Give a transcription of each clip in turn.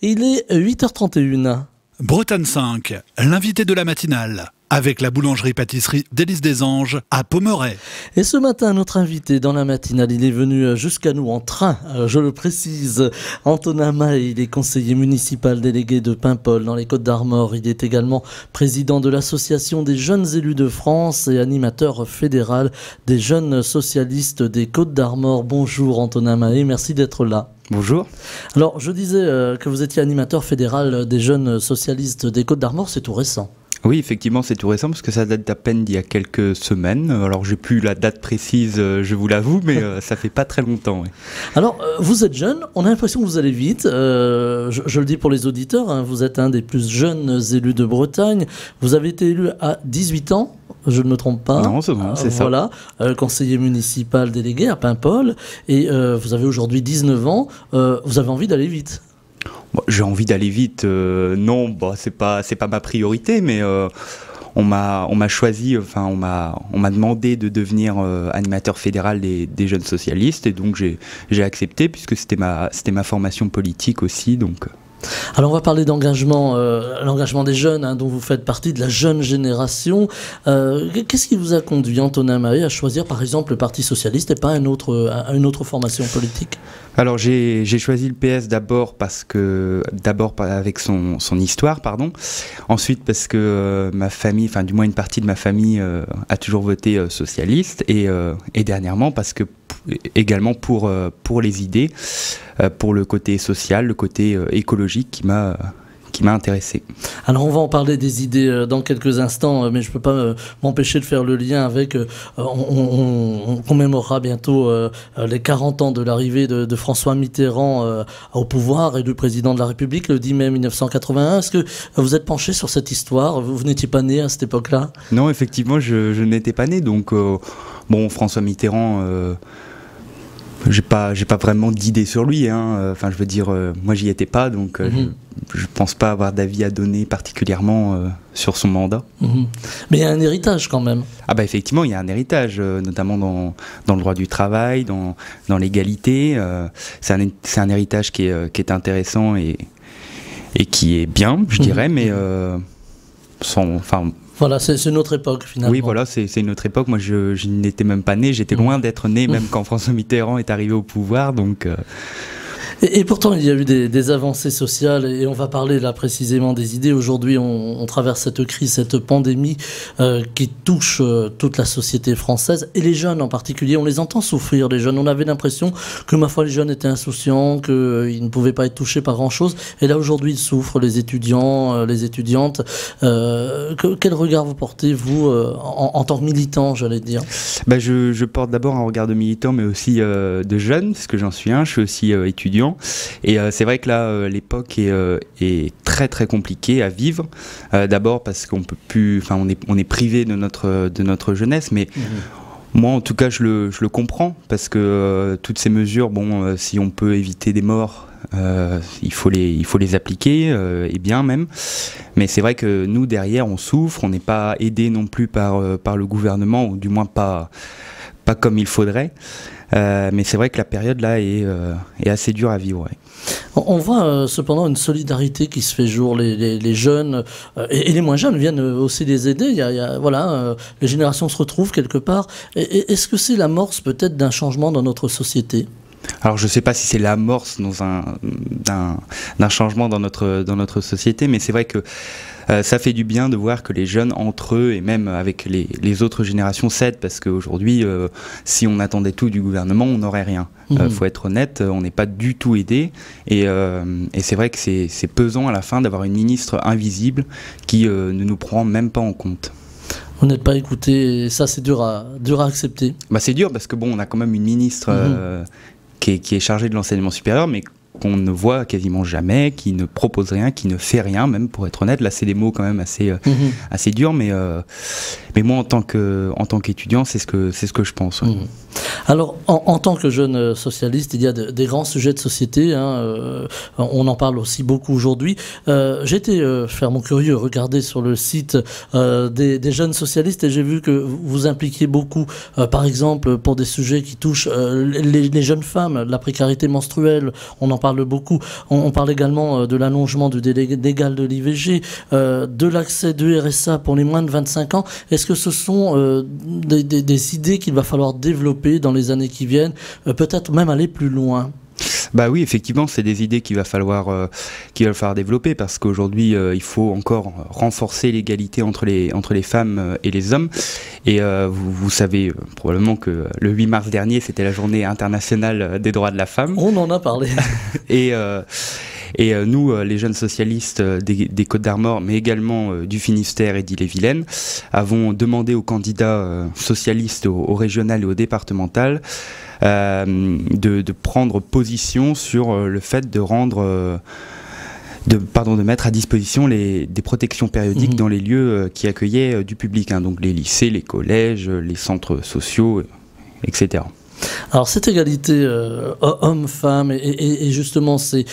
Il est 8h31. Bretagne 5, l'invité de la matinale, avec la boulangerie-pâtisserie d'Élise des Anges à Pommerais. Et ce matin, notre invité dans la matinale, il est venu jusqu'à nous en train, je le précise. Antonin Mahé, il est conseiller municipal délégué de Paimpol dans les Côtes-d'Armor. Il est également président de l'association des jeunes élus de France et animateur fédéral des jeunes socialistes des Côtes-d'Armor. Bonjour Antonin Mahé, merci d'être là. Bonjour. Alors, je disais que vous étiez animateur fédéral des jeunes socialistes des Côtes-d'Armor, c'est tout récent. Oui, effectivement, c'est tout récent parce que ça date d'à peine d'il y a quelques semaines. Alors, j'ai plus la date précise, je vous l'avoue, mais ça fait pas très longtemps. Oui. Alors, vous êtes jeune, on a l'impression que vous allez vite. Je le dis pour les auditeurs, hein, vous êtes un des plus jeunes élus de Bretagne. Vous avez été élu à 18 ans. Je ne me trompe pas. Non, c'est ça. Voilà, conseiller municipal délégué à Paimpol. Et vous avez aujourd'hui 19 ans. Vous avez envie d'aller vite. Bon, j'ai envie d'aller vite. Non, bah, c'est pas ma priorité, mais on m'a choisi. Enfin, on m'a demandé de devenir animateur fédéral des jeunes socialistes, et donc j'ai accepté puisque c'était ma formation politique aussi. Donc. Alors on va parler d'engagement, l'engagement des jeunes, hein, dont vous faites partie de la jeune génération. Qu'est-ce qui vous a conduit, Antonin Mahé, à choisir par exemple le Parti Socialiste et pas une autre formation politique? Alors j'ai choisi le PS d'abord avec son histoire, pardon. Ensuite parce que ma famille, enfin du moins une partie de ma famille a toujours voté socialiste, et dernièrement parce que également pour les idées, pour le côté social, le côté écologique qui m'a intéressé. Alors on va en parler des idées dans quelques instants, mais je ne peux pas m'empêcher de faire le lien avec... on commémorera bientôt les 40 ans de l'arrivée de François Mitterrand au pouvoir et du président de la République le 10 mai 1981. Est-ce que vous êtes penché sur cette histoire? Vous n'étiez pas né à cette époque-là? Non, effectivement, je n'étais pas né. Donc, bon, François Mitterrand... j'ai pas vraiment d'idée sur lui, hein. Enfin, je veux dire, moi j'y étais pas, donc je pense pas avoir d'avis à donner particulièrement sur son mandat. Mais il y a un héritage quand même. Ah bah effectivement, il y a un héritage, notamment dans le droit du travail, dans l'égalité. C'est un héritage qui est intéressant et qui est bien, je dirais, mais voilà, c'est une autre époque finalement. Oui, voilà, c'est une autre époque. Moi, je n'étais même pas né, j'étais loin d'être né, même quand François Mitterrand est arrivé au pouvoir. Donc, Et pourtant, il y a eu des avancées sociales, et on va parler là précisément des idées. Aujourd'hui, on traverse cette crise, cette pandémie qui touche toute la société française, et les jeunes en particulier. On les entend souffrir, les jeunes. On avait l'impression que, ma foi, les jeunes étaient insouciants, qu'ils ne pouvaient pas être touchés par grand-chose. Et là, aujourd'hui, ils souffrent, les étudiants, les étudiantes. Quel regard vous portez, vous, en tant que militant, j'allais dire? Bah, je porte d'abord un regard de militant, mais aussi de jeune, parce que j'en suis un. Je suis aussi étudiant. Et c'est vrai que là, l'époque est très très compliquée à vivre. D'abord parce qu'on peut plus, enfin, on est privé de notre jeunesse, mais moi, en tout cas, je le comprends, parce que toutes ces mesures, bon, si on peut éviter des morts, il faut les appliquer, et bien même. Mais c'est vrai que nous, derrière, on souffre, on n'est pas aidé non plus par le gouvernement, ou du moins pas comme il faudrait. Mais c'est vrai que la période là est assez dure à vivre. Ouais. On voit cependant une solidarité qui se fait jour. Les jeunes et les moins jeunes viennent aussi les aider. Les générations se retrouvent quelque part. Est-ce que c'est l'amorce peut-être d'un changement dans notre société? Alors je ne sais pas si c'est l'amorce d'un changement dans notre société, mais c'est vrai que ça fait du bien de voir que les jeunes entre eux, et même avec les autres générations, s'aident, parce qu'aujourd'hui, si on attendait tout du gouvernement, on n'aurait rien. Faut être honnête, on n'est pas du tout aidé, et c'est vrai que c'est pesant à la fin d'avoir une ministre invisible qui ne nous prend même pas en compte. Vous n'êtes pas écouté, et ça c'est dur à accepter. Bah, c'est dur parce que bon, on a quand même une ministre qui est chargée de l'enseignement supérieur, mais qu'on ne voit quasiment jamais, qui ne propose rien, qui ne fait rien, même, pour être honnête. Là, c'est des mots quand même assez durs, mais moi, en tant qu'étudiant, c'est ce que je pense. Ouais. Alors, en tant que jeune socialiste, il y a des grands sujets de société, hein, on en parle aussi beaucoup aujourd'hui. J'ai été faire mon curieux, regarder sur le site des jeunes socialistes, et j'ai vu que vous impliquiez beaucoup, par exemple, pour des sujets qui touchent les jeunes femmes, la précarité menstruelle, on en parle parle beaucoup. On parle également de l'allongement du délai légal de l'IVG, de l'accès du RSA pour les moins de 25 ans. Est-ce que ce sont des idées qu'il va falloir développer dans les années qui viennent, peut-être même aller plus loin? Bah oui, effectivement, c'est des idées qu'il va falloir développer, parce qu'aujourd'hui, il faut encore renforcer l'égalité entre les femmes et les hommes. Et vous savez probablement que le 8 mars dernier, c'était la journée internationale des droits de la femme. On en a parlé. Et nous, les jeunes socialistes des Côtes-d'Armor, mais également du Finistère et d'Ille-et-Vilaine, avons demandé aux candidats socialistes au régional et au départemental de prendre position sur le fait de mettre à disposition des protections périodiques dans les lieux qui accueillaient du public, hein, donc les lycées, les collèges, les centres sociaux, etc. Alors cette égalité hommes-femmes et justement ces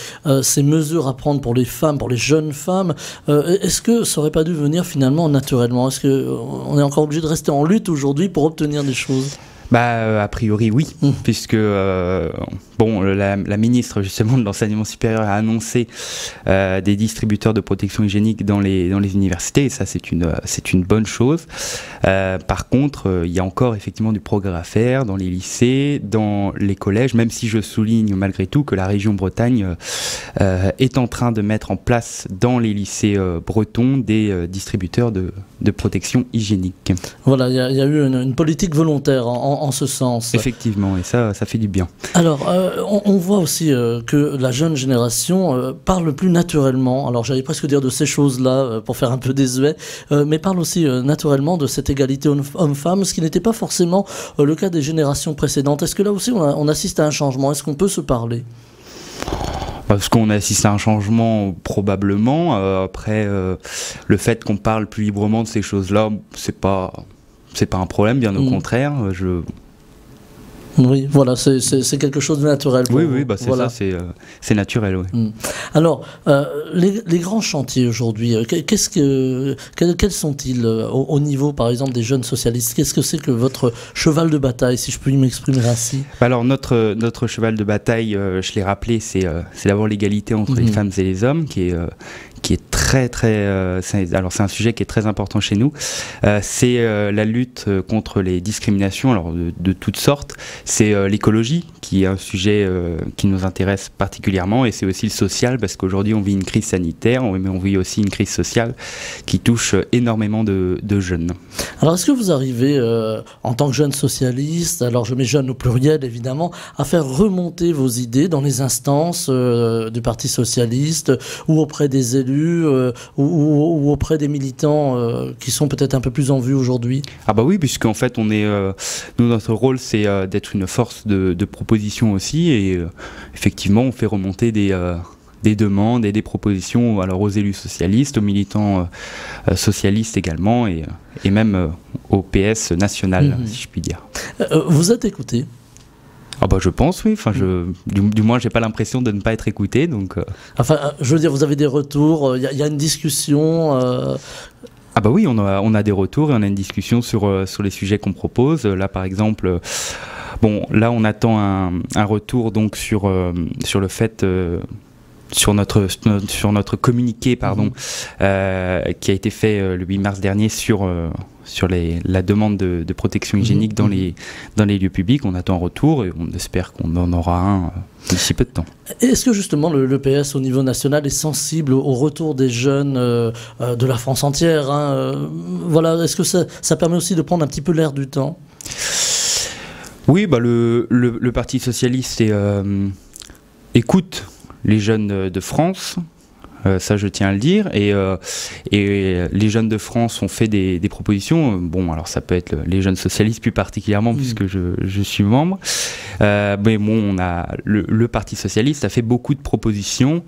mesures à prendre pour les femmes, pour les jeunes femmes, est-ce que ça aurait pas dû venir finalement naturellement? Est-ce qu'on est encore obligé de rester en lutte aujourd'hui pour obtenir des choses? A priori oui, puisque la ministre justement de l'enseignement supérieur a annoncé des distributeurs de protection hygiénique dans les universités, et ça c'est une bonne chose. Par contre, il y a encore effectivement du progrès à faire dans les lycées, dans les collèges, même si je souligne malgré tout que la région Bretagne est en train de mettre en place dans les lycées bretons des distributeurs de protection hygiénique. Voilà, il y a eu une politique volontaire en ce sens. Effectivement, et ça fait du bien. Alors, on voit aussi que la jeune génération parle plus naturellement, alors j'allais presque dire de ces choses-là, pour faire un peu désuet, mais parle aussi naturellement de cette égalité homme-femme, ce qui n'était pas forcément le cas des générations précédentes. Est-ce que là aussi on assiste à un changement? Est-ce qu'on peut se parler? Parce qu'on assiste à un changement, probablement. Après, le fait qu'on parle plus librement de ces choses-là, c'est pas un problème, bien au contraire. Oui, voilà, c'est quelque chose de naturel. Oui, c'est voilà. Ça, c'est naturel. Oui. Alors, les grands chantiers aujourd'hui, quels sont-ils au niveau, par exemple, des jeunes socialistes? Qu'est-ce que c'est que votre cheval de bataille, si je puis m'exprimer ainsi? Alors, notre cheval de bataille, je l'ai rappelé, c'est d'abord l'égalité entre les femmes et les hommes, qui est très c'est un sujet qui est très important chez nous. C'est la lutte contre les discriminations, alors de toutes sortes. C'est l'écologie qui est un sujet qui nous intéresse particulièrement, et c'est aussi le social, parce qu'aujourd'hui on vit une crise sanitaire, mais on vit aussi une crise sociale qui touche énormément de jeunes. Alors est-ce que vous arrivez en tant que jeune socialiste, alors je mets jeune au pluriel évidemment, à faire remonter vos idées dans les instances du Parti socialiste ou auprès des élus ou auprès des militants qui sont peut-être un peu plus en vue aujourd'hui? Ah bah oui, puisqu'en fait nous, notre rôle c'est d'être une force de proposition aussi, et effectivement on fait remonter des demandes et des propositions alors aux élus socialistes, aux militants socialistes également, et même au PS national, si je puis dire. Vous êtes écouté? Ah bah je pense, oui. Enfin, du moins, j'ai pas l'impression de ne pas être écouté, donc. Enfin, je veux dire, vous avez des retours. Il y a une discussion. Ah bah oui, on a des retours et on a une discussion sur les sujets qu'on propose. Là, par exemple, là, on attend un retour donc sur le fait. Sur notre communiqué qui a été fait le 8 mars dernier sur la demande de protection hygiénique dans les lieux publics. On attend un retour et on espère qu'on en aura un d'ici peu de temps. Est-ce que justement le PS au niveau national est sensible au retour des jeunes de la France entière, voilà, est-ce que ça permet aussi de prendre un petit peu l'air du temps? Oui, le Parti socialiste écoute les jeunes de France, ça je tiens à le dire, et les jeunes de France ont fait des propositions. Alors ça peut être les jeunes socialistes plus particulièrement, puisque je suis membre, mais on a le Parti socialiste a fait beaucoup de propositions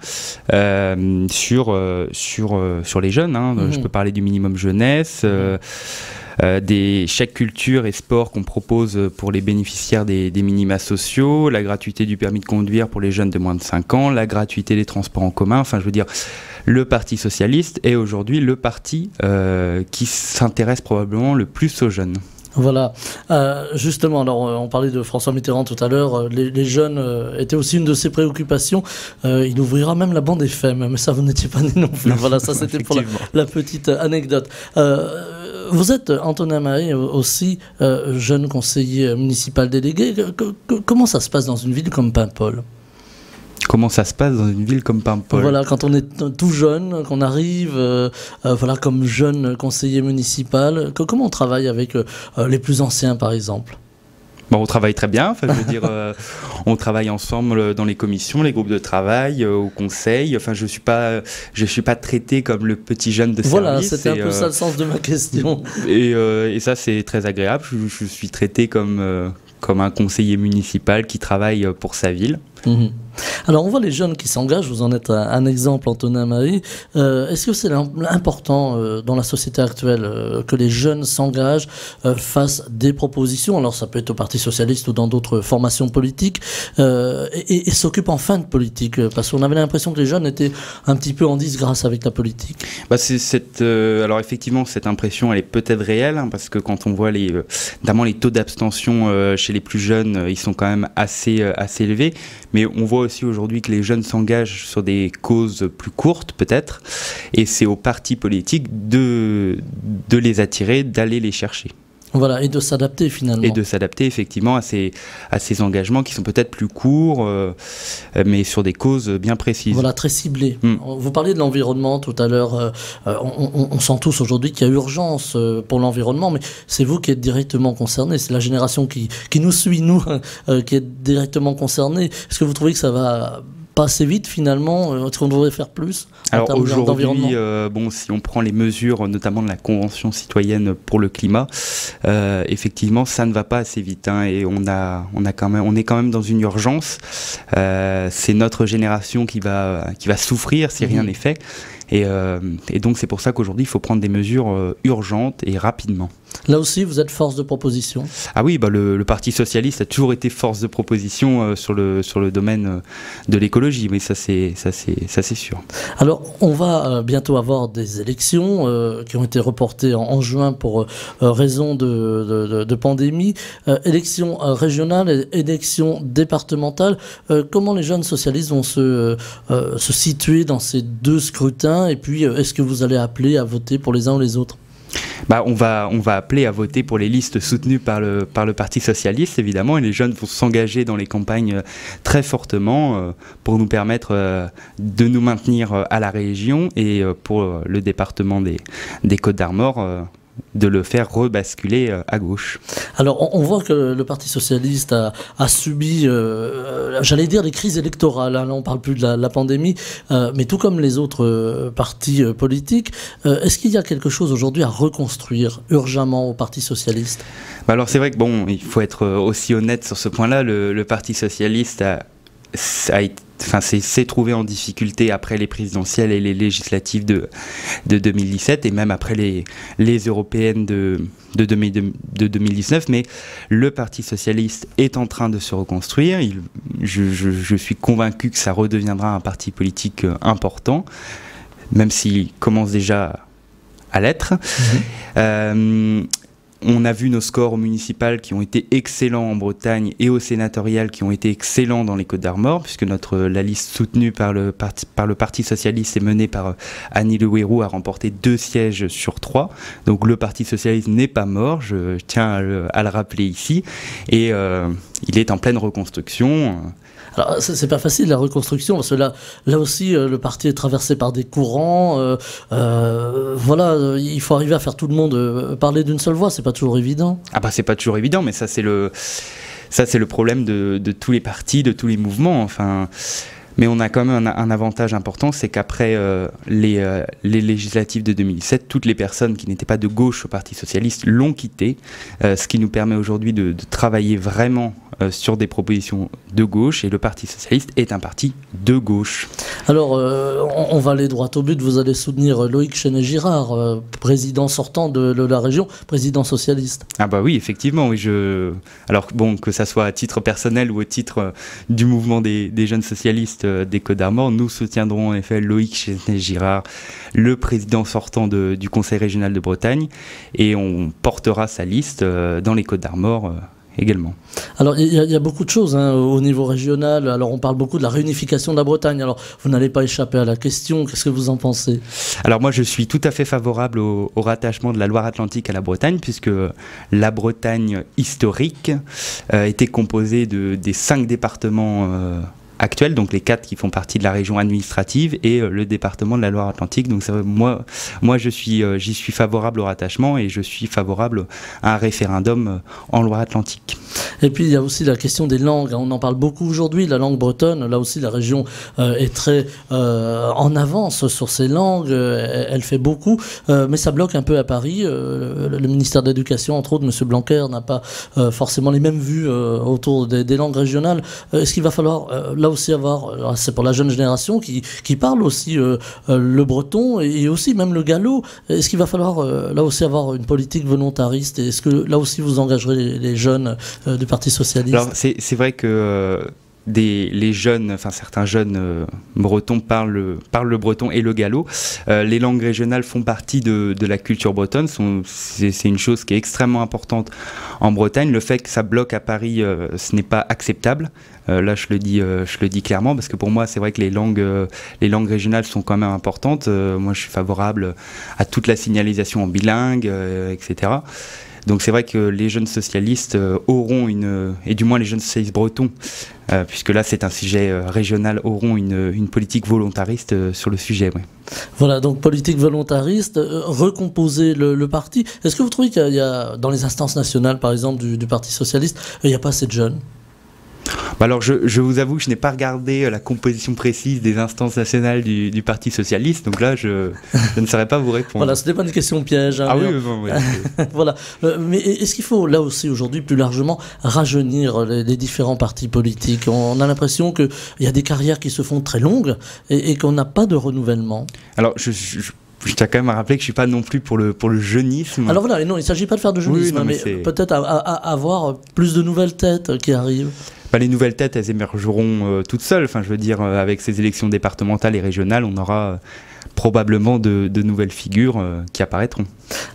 sur les jeunes, je peux parler du minimum jeunesse, des chèques culture et sport qu'on propose pour les bénéficiaires des minima sociaux, la gratuité du permis de conduire pour les jeunes de moins de 5 ans, la gratuité des transports en commun. Enfin, je veux dire, le Parti socialiste est aujourd'hui le parti qui s'intéresse probablement le plus aux jeunes. Voilà. Justement, alors on parlait de François Mitterrand tout à l'heure, les jeunes étaient aussi une de ses préoccupations. Il ouvrira même la bande FM, mais ça vous n'étiez pas né non plus. Non, voilà, ça c'était pour la petite anecdote. Vous êtes, Antonin Mahé, aussi jeune conseiller municipal délégué. Comment ça se passe dans une ville comme Paimpol ? Comment ça se passe dans une ville comme Paimpol? Voilà, quand on est tout jeune, qu'on arrive voilà, comme jeune conseiller municipal, comment on travaille avec les plus anciens, par exemple? Bon, on travaille très bien, enfin, je veux dire, on travaille ensemble dans les commissions, les groupes de travail, au conseil. Enfin, je suis pas traité comme le petit jeune de service. Voilà, c'était un peu ça le sens de ma question. Et ça, c'est très agréable. Je suis traité comme un conseiller municipal qui travaille pour sa ville. Mmh. Alors on voit les jeunes qui s'engagent, vous en êtes un exemple, Antonin Mahé. Est-ce que c'est important dans la société actuelle que les jeunes s'engagent, fassent des propositions, alors ça peut être au Parti Socialiste ou dans d'autres formations politiques, et s'occupent enfin de politique, parce qu'on avait l'impression que les jeunes étaient un petit peu en disgrâce avec la politique. Bah alors effectivement, cette impression elle est peut-être réelle, hein, parce que quand on voit notamment les taux d'abstention chez les plus jeunes, ils sont quand même assez élevés, mais on voit aussi aujourd'hui que les jeunes s'engagent sur des causes plus courtes peut-être, et c'est aux partis politiques de les attirer, d'aller les chercher. Voilà, et de s'adapter finalement. Et de s'adapter effectivement à ces engagements qui sont peut-être plus courts, mais sur des causes bien précises. Voilà, très ciblées. Vous parliez de l'environnement tout à l'heure. On sent tous aujourd'hui qu'il y a urgence pour l'environnement, mais c'est vous qui êtes directement concerné. C'est la génération qui nous suit, nous, qui est directement concernée. Est-ce que vous trouvez que ça va pas assez vite finalement? Est-ce qu'on devrait faire plus en termes d'environnement? Bon, si on prend les mesures notamment de la Convention citoyenne pour le climat, effectivement ça ne va pas assez vite, hein, et on est quand même dans une urgence. C'est notre génération qui va souffrir si rien n'est fait, et donc c'est pour ça qu'aujourd'hui il faut prendre des mesures urgentes et rapidement. Là aussi, vous êtes force de proposition. Ah oui, bah le Parti Socialiste a toujours été force de proposition sur le domaine de l'écologie, mais ça c'est sûr. Alors, on va bientôt avoir des élections qui ont été reportées en juin pour raison de pandémie. Élections régionales, élections départementales. Comment les jeunes socialistes vont se situer dans ces deux scrutins? Et puis, est-ce que vous allez appeler à voter pour les uns ou les autres? Bah, on va appeler à voter pour les listes soutenues par le Parti Socialiste, évidemment, et les jeunes vont s'engager dans les campagnes très fortement pour nous permettre de nous maintenir à la région, et pour le département des Côtes-d'Armor, de le faire rebasculer à gauche. Alors on voit que le Parti Socialiste a subi, j'allais dire, des crises électorales, hein. Là on ne parle plus de la pandémie, mais tout comme les autres partis politiques, est-ce qu'il y a quelque chose aujourd'hui à reconstruire urgemment au Parti Socialiste? Alors c'est vrai que bon, il faut être aussi honnête sur ce point-là. Le Parti Socialiste s'est trouvé en difficulté après les présidentielles et les législatives de 2017, et même après les européennes de 2019, mais le Parti Socialiste est en train de se reconstruire. Je suis convaincu que ça redeviendra un parti politique important, même s'il commence déjà à l'être. On a vu nos scores au municipal qui ont été excellents en Bretagne, et au sénatorial qui ont été excellents dans les Côtes-d'Armor, puisque la liste soutenue par le Parti Socialiste et menée par Annie Le Houerou a remporté 2 sièges sur 3. Donc le Parti Socialiste n'est pas mort, je tiens à le rappeler ici, et il est en pleine reconstruction. Alors, c'est pas facile la reconstruction, parce que là aussi, le parti est traversé par des courants. Voilà, il faut arriver à faire tout le monde parler d'une seule voix. C'est pas toujours évident. Ah bah c'est pas toujours évident, mais ça c'est le problème de tous les partis, de tous les mouvements. Enfin. Mais on a quand même un avantage important, c'est qu'après les législatives de 2017, toutes les personnes qui n'étaient pas de gauche au Parti Socialiste l'ont quitté, ce qui nous permet aujourd'hui de travailler vraiment sur des propositions de gauche, et le Parti Socialiste est un parti de gauche. Alors, on va aller droit au but, vous allez soutenir Loïc Chenet-Girard, président sortant de la région, président socialiste. Ah bah oui, effectivement, oui, alors bon, que ça soit à titre personnel ou au titre du mouvement des jeunes socialistes, socialistes des Côtes-d'Armor, nous soutiendrons en effet Loïc Chesnais-Girard, le président sortant du Conseil régional de Bretagne, et on portera sa liste dans les Côtes-d'Armor également. Alors, il y a beaucoup de choses au niveau régional. Alors, on parle beaucoup de la réunification de la Bretagne. Alors, vous n'allez pas échapper à la question. Qu'est-ce que vous en pensez? Alors, moi, je suis tout à fait favorable au rattachement de la Loire-Atlantique à la Bretagne, puisque la Bretagne historique était composée des 5 départements actuels, donc les 4 qui font partie de la région administrative et le département de la Loire-Atlantique. Donc moi j'y suis favorable au rattachement et je suis favorable à un référendum en Loire-Atlantique. Et puis il y a aussi la question des langues. On en parle beaucoup aujourd'hui, la langue bretonne. Là aussi la région est très en avance sur ces langues. Elle fait beaucoup, mais ça bloque un peu à Paris. Le ministère de l'Éducation, entre autres, M. Blanquer, n'a pas forcément les mêmes vues autour des langues régionales. Est-ce qu'il va falloir là aussi avoir, c'est pour la jeune génération qui parle aussi le breton et aussi même le gallo, est-ce qu'il va falloir là aussi avoir une politique volontariste? Est-ce que là aussi vous engagerez les jeunes du Parti socialiste? Alors c'est vrai que les jeunes, enfin certains jeunes bretons parlent le breton et le gallo. Les langues régionales font partie de la culture bretonne. C'est une chose qui est extrêmement importante en Bretagne. Le fait que ça bloque à Paris, ce n'est pas acceptable. Là, je le dis clairement, parce que pour moi, c'est vrai que les langues régionales sont quand même importantes. Moi, je suis favorable à toute la signalisation en bilingue, etc. Donc c'est vrai que les jeunes socialistes auront et du moins les jeunes socialistes bretons, puisque là c'est un sujet régional, auront une politique volontariste sur le sujet. Ouais. Voilà, donc politique volontariste, recomposer le parti. Est-ce que vous trouvez qu'il y a, dans les instances nationales par exemple du Parti socialiste, il n'y a pas assez de jeunes? Alors je vous avoue que je n'ai pas regardé la composition précise des instances nationales du Parti socialiste, donc là je ne saurais pas vous répondre. Voilà, ce n'est pas une question piège. Ah oui, bon, oui. Voilà. Mais est-ce qu'il faut là aussi aujourd'hui plus largement rajeunir les différents partis politiques? On a l'impression qu'il y a des carrières qui se font très longues et qu'on n'a pas de renouvellement. Alors je tiens quand même à rappeler que je ne suis pas non plus pour le jeunisme. Alors voilà, et non, il ne s'agit pas de faire de jeunisme, oui, mais peut-être avoir plus de nouvelles têtes qui arrivent. Les nouvelles têtes, elles émergeront toutes seules. Enfin, je veux dire, avec ces élections départementales et régionales, on aura probablement de nouvelles figures qui apparaîtront.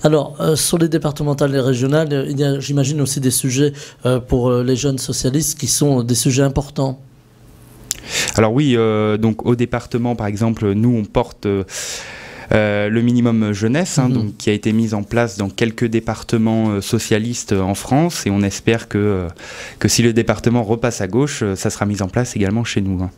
Alors, sur les départementales et régionales, il y a, j'imagine, aussi des sujets pour les jeunes socialistes qui sont des sujets importants. Alors oui, donc au département, par exemple, nous, on porte le minimum jeunesse, donc, qui a été mis en place dans quelques départements socialistes en France, et on espère que si le département repasse à gauche, ça sera mis en place également chez nous.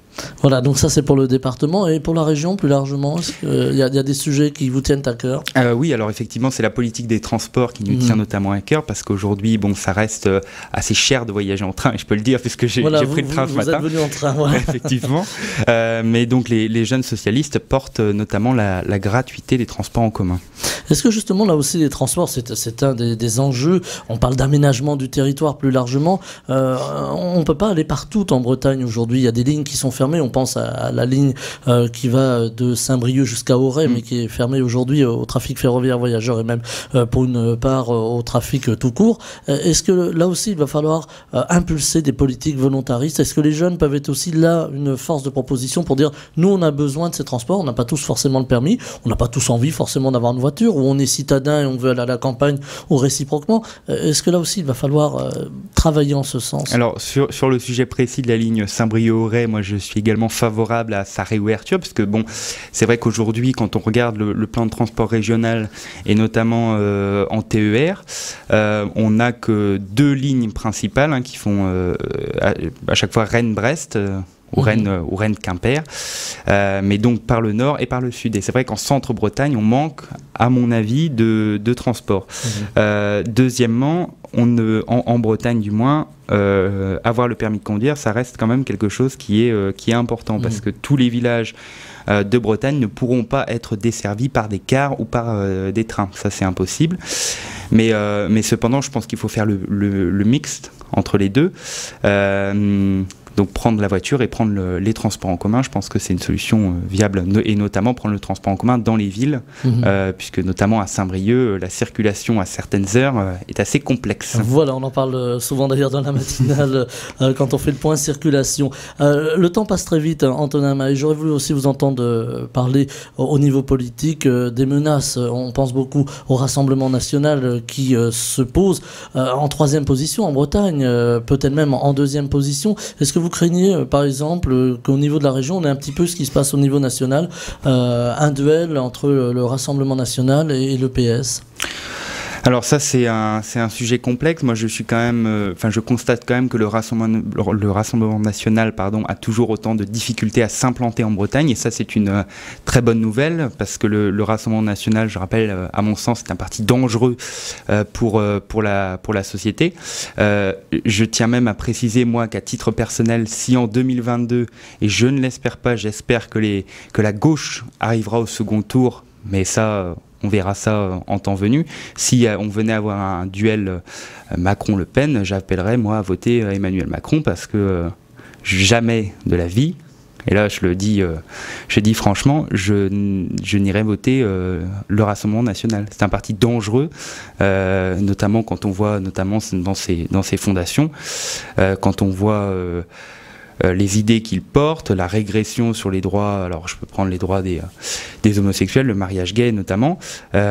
Voilà, donc ça c'est pour le département, et pour la région plus largement, il y a des sujets qui vous tiennent à cœur? Oui, alors effectivement c'est la politique des transports qui nous tient notamment à cœur, parce qu'aujourd'hui bon, ça reste assez cher de voyager en train, et je peux le dire puisque j'ai pris le train ce matin. Vous êtes venu en train, ouais. Effectivement. Mais donc les jeunes socialistes portent notamment la gratuité des transports en commun. Est-ce que justement là aussi les transports c'est un des enjeux? On parle d'aménagement du territoire plus largement. On ne peut pas aller partout en Bretagne aujourd'hui. Il y a des lignes qui sont fermées. On pense à la ligne qui va de Saint-Brieuc jusqu'à Auray, mais qui est fermée aujourd'hui au trafic ferroviaire voyageurs et même pour une part au trafic tout court. Est-ce que là aussi il va falloir impulser des politiques volontaristes? Est-ce que les jeunes peuvent être aussi là une force de proposition pour dire nous on a besoin de ces transports, on n'a pas tous forcément le permis, on n'a pas tous envie forcément d'avoir une voiture, ou on est citadin et on veut aller à la campagne, ou réciproquement. Est-ce que là aussi il va falloir travailler en ce sens? Alors sur le sujet précis de la ligne Saint-Brieuc-Auray, moi je suis également favorable à sa réouverture, parce que bon, c'est vrai qu'aujourd'hui quand on regarde le plan de transport régional et notamment en TER, on n'a que 2 lignes principales qui font à chaque fois Rennes-Brest, ou Rennes-Quimper, mais donc par le nord et par le sud. Et c'est vrai qu'en centre-Bretagne, on manque, à mon avis, de transport. Deuxièmement, en Bretagne du moins, avoir le permis de conduire, ça reste quand même quelque chose qui est important, parce que tous les villages de Bretagne ne pourront pas être desservis par des cars ou par des trains. Ça, c'est impossible. Mais cependant, je pense qu'il faut faire le mixte entre les deux. Donc prendre la voiture et prendre les transports en commun, je pense que c'est une solution viable, et notamment prendre le transport en commun dans les villes, puisque notamment à Saint-Brieuc, la circulation à certaines heures est assez complexe. Voilà, on en parle souvent d'ailleurs dans la matinale quand on fait le point circulation. Le temps passe très vite, Antonin Mahé. J'aurais voulu aussi vous entendre parler au niveau politique des menaces. On pense beaucoup au Rassemblement national qui se pose en 3e position en Bretagne, peut-être même en 2e position. Est-ce que vous craignez, par exemple, qu'au niveau de la région, on ait un petit peu ce qui se passe au niveau national, un duel entre le Rassemblement national et le PS ? Alors ça, c'est un sujet complexe. Moi, je suis quand même, je constate quand même que le Rassemblement national, a toujours autant de difficultés à s'implanter en Bretagne, et ça, c'est une très bonne nouvelle, parce que le Rassemblement national, je rappelle, à mon sens, c'est un parti dangereux pour la société. Je tiens même à préciser, moi, qu'à titre personnel, si en 2022, et je ne l'espère pas, j'espère que la gauche arrivera au second tour, mais ça, on verra ça en temps venu. Si on venait avoir un duel Macron-Le Pen, j'appellerais, moi, à voter Emmanuel Macron, parce que jamais de la vie, et là je dis franchement, je n'irai voter le Rassemblement national. C'est un parti dangereux, notamment quand on voit, notamment dans ses fondations, quand on voit les idées qu'il porte, la régression sur les droits, alors je peux prendre les droits des homosexuels, le mariage gay notamment,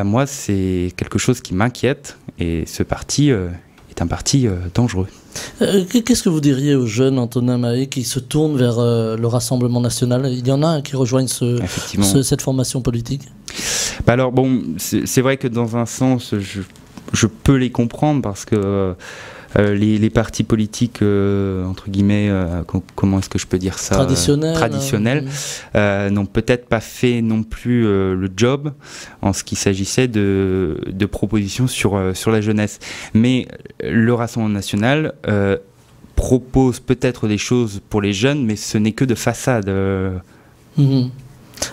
moi c'est quelque chose qui m'inquiète, et ce parti est un parti dangereux. Qu'est-ce que vous diriez aux jeunes, Antonin Mahé, qui se tournent vers le Rassemblement national? Il y en a qui rejoignent cette formation politique? Alors bon, c'est vrai que dans un sens, je peux les comprendre, parce que les partis politiques, entre guillemets, comment est-ce que je peux dire ça, traditionnels, n'ont peut-être pas fait non plus le job en ce qui s'agissait de propositions sur la jeunesse. Mais le Rassemblement national propose peut-être des choses pour les jeunes, mais ce n'est que de façade.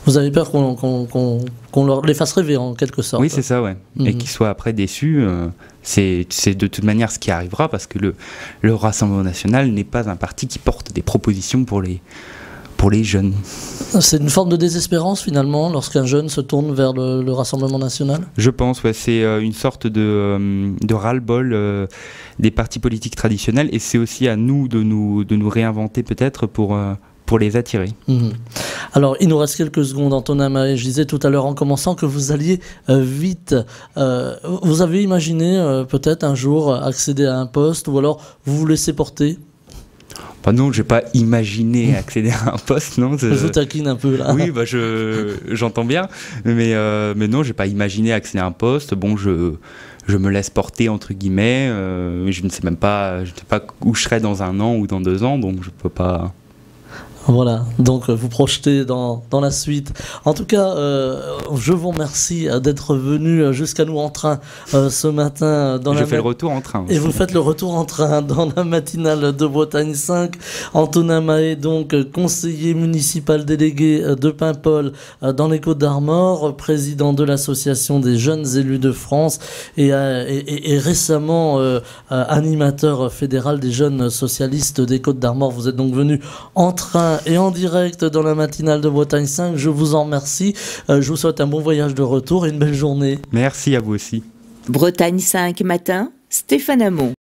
Vous avez peur qu'on les fasse rêver, en quelque sorte? Oui, c'est ça, ouais. Et qu'ils soient après déçus. C'est de toute manière ce qui arrivera, parce que le Rassemblement national n'est pas un parti qui porte des propositions pour les jeunes. C'est une forme de désespérance, finalement, lorsqu'un jeune se tourne vers le Rassemblement national? Je pense, ouais. C'est une sorte de ras-le-bol des partis politiques traditionnels, et c'est aussi à nous de nous réinventer peut-être pour les attirer. Alors, il nous reste quelques secondes, Antonin Mahé. Je disais tout à l'heure en commençant que vous alliez vite. Vous avez imaginé peut-être un jour accéder à un poste, ou alors vous vous laissez porter? Non, je n'ai pas imaginé accéder à un poste, non. Je vous taquine un peu là. Oui, j'entends bien, mais non, je n'ai pas imaginé accéder à un poste. Bon, je me laisse porter, entre guillemets. Je ne sais pas où je serai dans 1 an ou dans 2 ans, donc je ne peux pas... Voilà, donc vous projetez dans la suite. En tout cas, je vous remercie d'être venu jusqu'à nous en train ce matin. Je fais le retour en train aussi. Et vous faites le retour en train dans la matinale de Bretagne 5. Antonin Mahé, donc conseiller municipal délégué de Paimpol dans les Côtes-d'Armor, président de l'association des jeunes élus de France, et récemment animateur fédéral des jeunes socialistes des Côtes-d'Armor. Vous êtes donc venu en train et en direct dans la matinale de Bretagne 5. Je vous en remercie. Je vous souhaite un bon voyage de retour et une belle journée. Merci à vous aussi. Bretagne 5 matin, Stéphane Hamon.